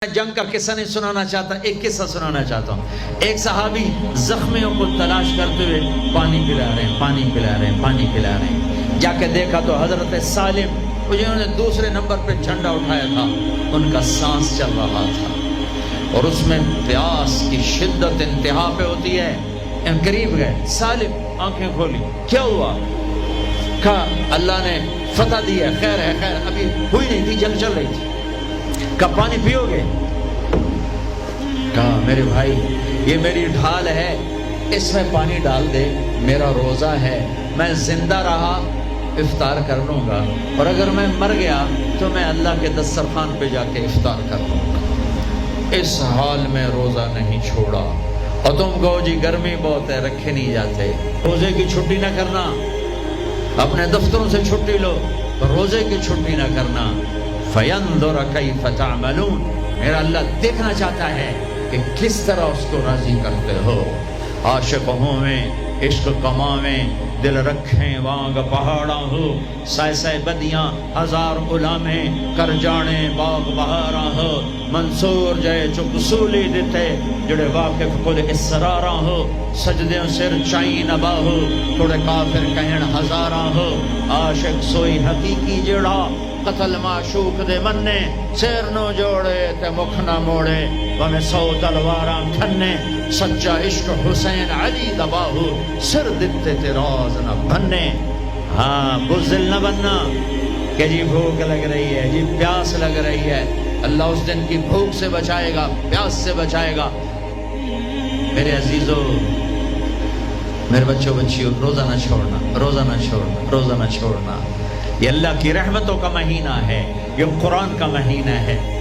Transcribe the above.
جنگ کا قصہ نہیں سنانا چاہتا، ایک قصہ سنانا چاہتا ہوں۔ ایک صحابی زخمیوں کو تلاش کرتے ہوئے پانی پلا رہے ہیں، پانی پلا رہے ہیں، پانی پلا رہے ہیں۔ جا کے دیکھا تو حضرت سالم جنہوں نے دوسرے نمبر پہ جھنڈا اٹھایا تھا، ان کا سانس چل رہا تھا اور اس میں پیاس کی شدت انتہا پہ ہوتی ہے۔ ان قریب گئے، سالم آنکھیں کھولی، کیا ہوا؟ کہا اللہ نے فتح دی ہے، خیر ہے، خیر ابھی ہوئی نہیں تھی، جنگ چل رہی تھی۔ کہا پانی پیو گے؟ کہا میرے بھائی یہ میری ڈھال ہے، اس میں پانی ڈال دے، میرا روزہ ہے، میں زندہ رہا افطار کر لوں گا، اور اگر میں مر گیا تو میں اللہ کے دسترخوان پہ جا کے افطار کر لوں گا۔ اس حال میں روزہ نہیں چھوڑا۔ اور تم کہو جی گرمی بہت ہے، رکھے نہیں جاتے، روزے کی چھٹی نہ کرنا، اپنے دفتروں سے چھٹی لو، روزے کی چھٹی نہ کرنا۔ فَيَنْظُرَ كَيْفَ تَعْمَلُونَ، میرا اللہ دیکھنا چاہتا ہے کہ کس طرح اس کو راضی کرتے ہو۔ عاشق ہوں میں عشق کماویں، دل رکھیں وانگ پہاڑاں ہو، سائے سائے بدیاں ہزار غلامیں، کر جانے باغ بہاراں ہو، منصور جائے چپ سولی دیتے، جڑے واقف کل اسراراں ہو، سجدیوں سر چائیں نبا ہو، تھوڑے کافر کہن ہزاراں ہو۔ عاشق سوئی حقیقی جڑا، قتل معشوق دے مننے، سیر نو جوڑے تے مکھ نہ موڑے، ومیں 100 تلواراں کھنے، سچا عشق حسین علی دباہو، سر دتے تے راز نہ بننے۔ ہاں بزدل نہ بننا کہ جی بھوک لگ رہی ہے، جی پیاس لگ رہی ہے، اللہ اس دن کی بھوک سے بچائے گا، پیاس سے بچائے گا۔ میرے عزیزو، میرے بچوں بچیوں، روزہ نہ چھوڑنا، روزہ نہ چھوڑنا، روزہ نہ چھوڑنا۔ یہ اللہ کی رحمتوں کا مہینہ ہے، یہ قرآن کا مہینہ ہے۔